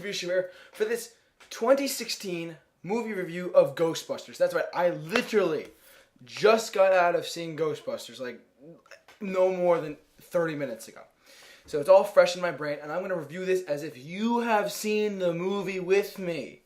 TheSuperReviewShow here for this 2016 movie review of Ghostbusters. That's right, I literally just got out of seeing Ghostbusters like no more than 30 minutes ago. So it's all fresh in my brain, and I'm going to review this as if you have seen the movie with me.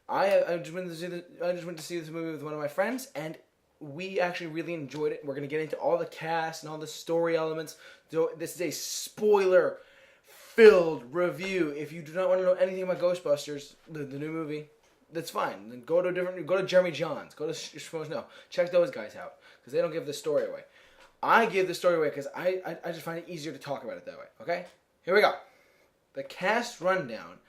I just went to see this movie with one of my friends, and we actually really enjoyed it. We're going to get into all the cast and all the story elements. So this is a spoiler-filled review. If you do not want to know anything about Ghostbusters, the new movie, that's fine. Then go to Jeremy Johns, go to Snow, check those guys out because they don't give the story away. I give the story away because I just find it easier to talk about it that way. Okay, here we go. The cast rundown.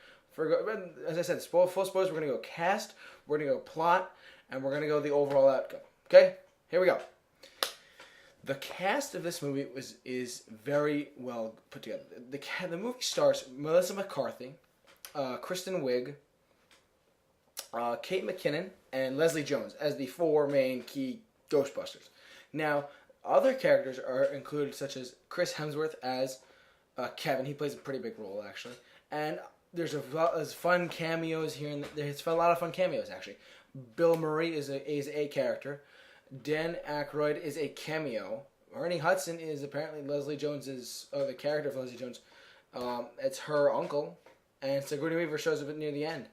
As I said, full spoilers. We're going to go cast, we're going to go plot, and we're going to go the overall outcome. Okay, here we go. The cast of this movie is very well put together. The movie stars Melissa McCarthy, Kristen Wiig, Kate McKinnon, and Leslie Jones as the four main key Ghostbusters. Now, other characters are included, such as Chris Hemsworth as Kevin. He plays a pretty big role, actually. And there's fun cameos here, and there's a lot of fun cameos, actually. Bill Murray is a character. Dan Aykroyd is a cameo. Ernie Hudson is apparently Leslie Jones's the character of Leslie Jones. It's her uncle, and Sigourney Weaver shows up near the end.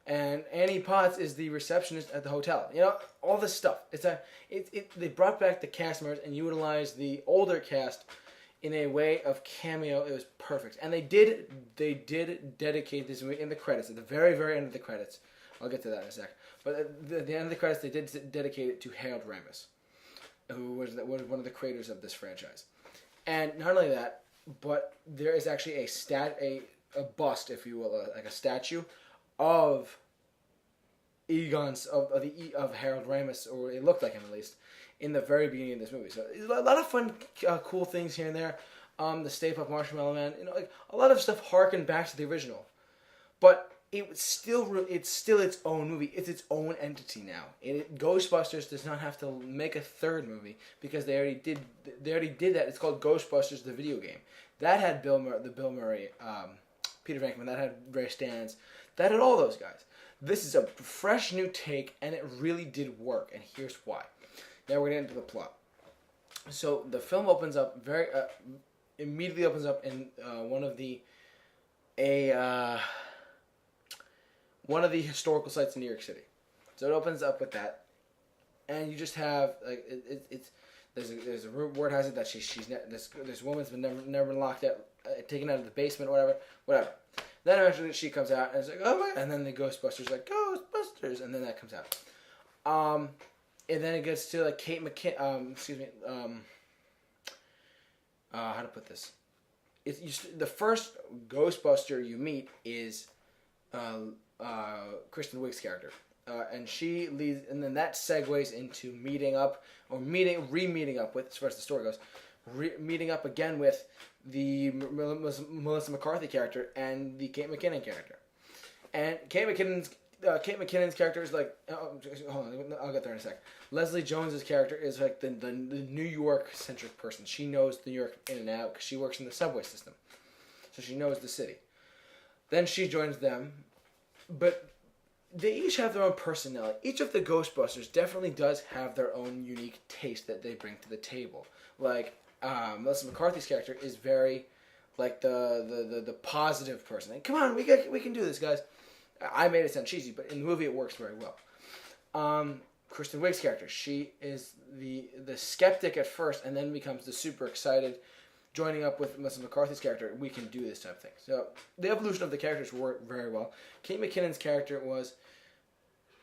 And Annie Potts is the receptionist at the hotel. You know, all this stuff. They brought back the cast members and utilized the older cast in a way of cameo. It was perfect. And they did dedicate this movie in the credits, at the very, very end of the credits. I'll get to that in a sec. But at the end of the credits, they did dedicate it to Harold Ramis, who was one of the creators of this franchise. And not only that, but there is actually a bust, if you will, like a statue of of Harold Ramis, or it looked like him at least, in the very beginning of this movie. So a lot of fun, cool things here and there. The Stay Puft Marshmallow Man, like a lot of stuff harkened back to the original, but it's still its own movie. It's its own entity now. Ghostbusters does not have to make a third movie because they already did that. It's called Ghostbusters the video game. That had Bill Murray, Peter Venkman. That had Ray Stantz. That had all those guys. This is a fresh new take, and it really did work. And here's why. Now we're getting into the plot. So the film opens up immediately opens up in one of the historical sites in New York City. So it opens up with that, and you just have like there's a word has it that this woman's been never been locked out, taken out of the basement, whatever. Then eventually she comes out and it's like, oh my, and then the Ghostbusters like Ghostbusters, and then that comes out. And then it gets to like Kate McKinnon. How to put this? The first Ghostbuster you meet is Kristen Wiig's character, and she leads, and then that segues into re-meeting up with, as far as the story goes, meeting up again with the Melissa McCarthy character and the Kate McKinnon character. And Kate McKinnon's character is like, hold on, I'll get there in a sec. Leslie Jones's character is like the New York centric person. She knows New York in and out because she works in the subway system, so she knows the city. Then she joins them, but they each have their own personality. Each of the Ghostbusters definitely does have their own unique taste that they bring to the table. Like Melissa McCarthy's character is very like the positive person. Like, come on, we can do this, guys. I made it sound cheesy, but in the movie it works very well. Kristen Wiig's character, she is the skeptic at first, and then becomes the super excited, joining up with Melissa McCarthy's character. We can do this type of thing. So the evolution of the characters worked very well. Kate McKinnon's character was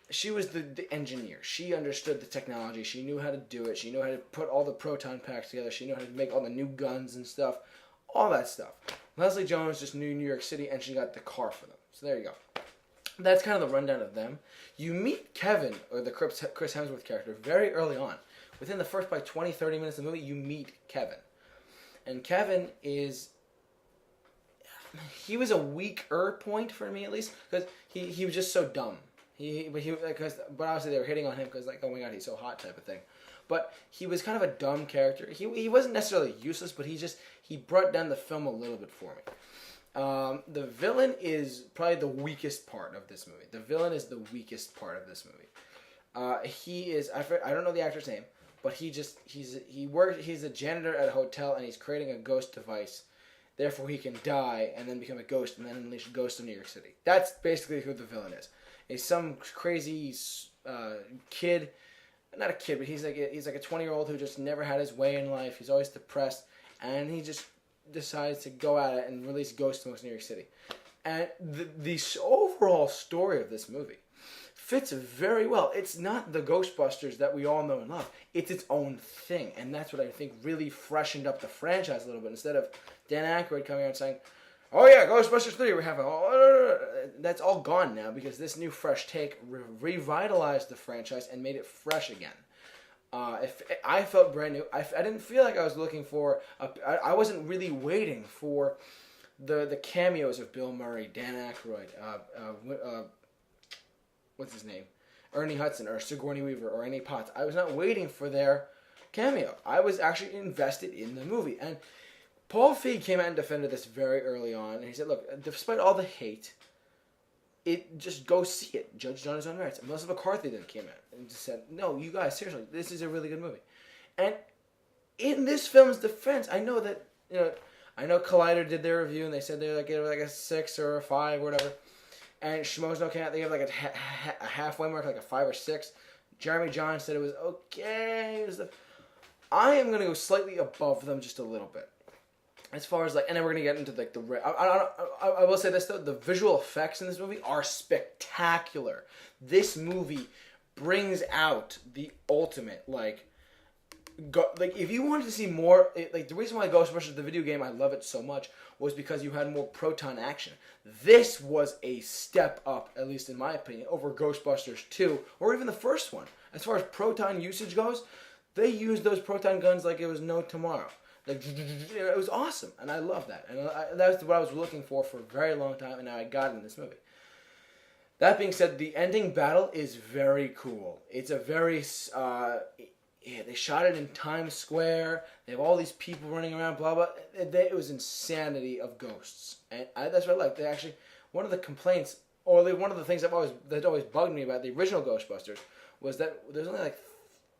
the engineer. She understood the technology. She knew how to do it. She knew how to put all the proton packs together. She knew how to make all the new guns and stuff. All that stuff. Leslie Jones just knew New York City, and she got the car for them. So there you go. That's kind of the rundown of them. You meet Kevin, or the Chris Hemsworth character, very early on. Within the first, 20-30 minutes of the movie, you meet Kevin. And Kevin he was a weaker point for me, at least, because he was just so dumb. But obviously they were hitting on him because, like, oh my god, he's so hot type of thing. But he was kind of a dumb character. He wasn't necessarily useless, but he brought down the film a little bit for me. The villain is probably the weakest part of this movie. The villain is the weakest part of this movie. He is, I don't know the actor's name, but he's a janitor at a hotel, and he's creating a ghost device. Therefore, he can die and then become a ghost and then unleash ghosts in New York City. That's basically who the villain is. He's some crazy kid, not a kid, but he's like a 20-year-old who just never had his way in life. He's always depressed, and he just decides to go at it and release ghosts amongst New York City. And the overall story of this movie fits very well. It's not the Ghostbusters that we all know and love. It's its own thing, and that's what I think really freshened up the franchise a little bit. Instead of Dan Aykroyd coming out and saying, "Oh yeah, Ghostbusters 3, we have that's all gone now because this new fresh take revitalized the franchise and made it fresh again. I felt brand new. I didn't feel like I was looking for. I wasn't really waiting for the cameos of Bill Murray, Dan Aykroyd, what's his name, Ernie Hudson, or Sigourney Weaver, or Annie Potts. I was not waiting for their cameo. I was actually invested in the movie. And Paul Feig came out and defended this very early on, and he said, "Look, despite all the hate, just go see it. Judge on his own merits." And Melissa McCarthy then came out and just said, "No, you guys, seriously, this is a really good movie." And in this film's defense, I know that Collider did their review and they said they gave it like a 6 or a 5 or whatever. And Schmoes came out, they gave like a halfway mark, like a 5 or 6. Jeremy Johns said it was okay. I am gonna go slightly above them just a little bit. As far as and then we're gonna get into I will say this though, the visual effects in this movie are spectacular. This movie brings out the ultimate if you wanted to see more, the reason why Ghostbusters the video game I love it so much was because you had more proton action. This was a step up, at least in my opinion, over Ghostbusters 2 or even the first one. As far as proton usage goes, they used those proton guns like it was no tomorrow. It was awesome, and I love that. And that's what I was looking for a very long time, and now I got it in this movie. That being said, the ending battle is very cool. It's a very... they shot it in Times Square. They have all these people running around, blah, blah. It was insanity of ghosts. And that's what I like. They actually... One of the complaints, or one of the things that always bugged me about the original Ghostbusters was that there's only a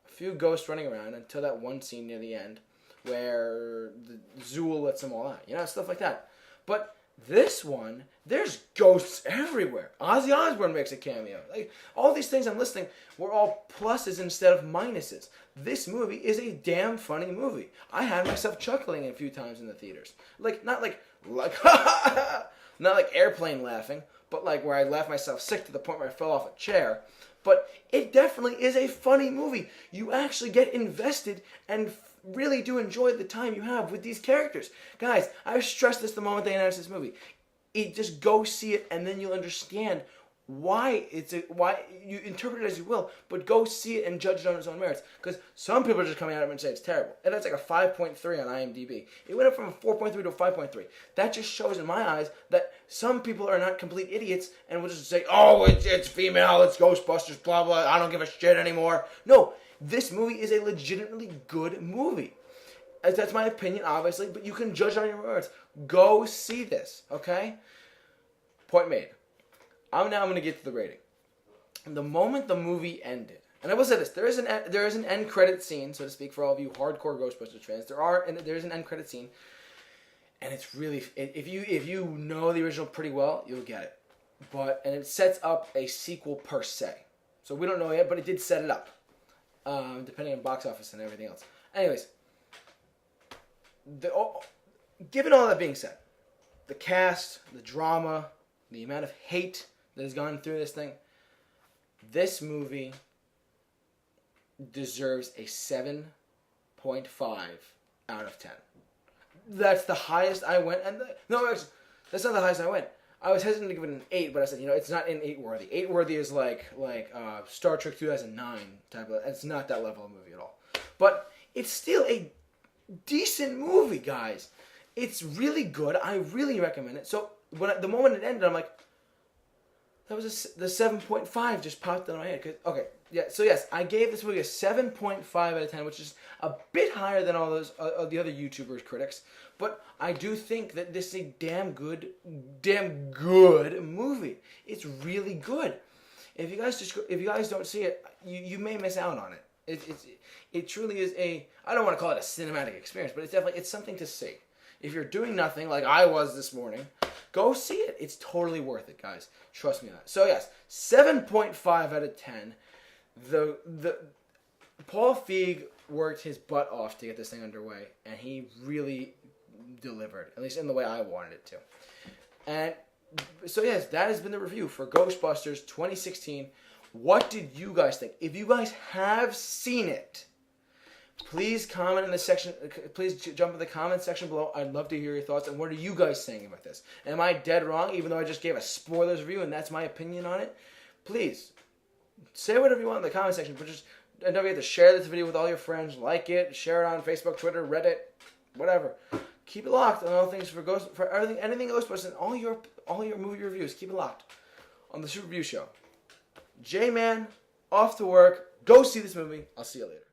few ghosts running around until that one scene near the end where Zool lets them all out. Stuff like that. But this one, there's ghosts everywhere. Ozzy Osbourne makes a cameo. All these things I'm listing were all pluses instead of minuses. This movie is a damn funny movie. I had myself chuckling a few times in the theaters. Not like airplane laughing, but where I laughed myself sick to the point where I fell off a chair. But it definitely is a funny movie. You actually get invested and really do enjoy the time you have with these characters. Guys, I've stressed this the moment they announced this movie. Just go see it, and then you'll understand why you interpret it as you will, but go see it and judge it on its own merits. Because some people are just coming out of it and say it's terrible. And that's like a 5.3 on IMDb. It went up from a 4.3 to a 5.3. That just shows in my eyes that some people are not complete idiots and will just say, "Oh, it's female, it's Ghostbusters, blah, blah, I don't give a shit anymore." No, this movie is a legitimately good movie. That's my opinion, obviously, but you can judge on your words. Go see this, okay? Point made. Now I'm going to get to the rating. The moment the movie ended, and I will say this, there is an end credit scene, so to speak, for all of you hardcore Ghostbusters fans. There is an end credit scene, and it's really, if you know the original pretty well, you'll get it. And it sets up a sequel per se. So we don't know yet, but it did set it up, depending on box office and everything else. Anyways, given all that being said, the cast, the drama, the amount of hate that has gone through this thing, this movie deserves a 7.5 out of 10. That's the highest I went. Actually, that's not the highest I went. I was hesitant to give it an 8, but I said, it's not an 8 worthy. 8 worthy is like Star Trek 2009 type of. It's not that level of movie at all. But it's still a decent movie, guys. It's really good. I really recommend it. So the moment it ended, I'm like, That was the 7.5 just popped in my head. Okay, yeah. So yes, I gave this movie a 7.5 out of 10, which is a bit higher than all those the other YouTubers' critics. But I do think that this is a damn good movie. It's really good. If you guys don't see it, you may miss out on it. It truly is I don't want to call it a cinematic experience, but it's something to see. If you're doing nothing like I was this morning, go see it. It's totally worth it, guys. Trust me on that. So yes, 7.5 out of 10. The Paul Feig worked his butt off to get this thing underway, and he really delivered, at least in the way I wanted it to. And so yes, that has been the review for Ghostbusters 2016. What did you guys think? If you guys have seen it, please comment in the section. Please jump in the comment section below. I'd love to hear your thoughts. And what are you guys saying about this? Am I dead wrong, even though I just gave a spoilers review and that's my opinion on it? Please say whatever you want in the comment section. But don't forget to share this video with all your friends. Like it. Share it on Facebook, Twitter, Reddit, whatever. Keep it locked on all things for everything, anything Ghostbusters, and all your movie reviews. Keep it locked on the Super Review Show. J-Man, off to work. Go see this movie. I'll see you later.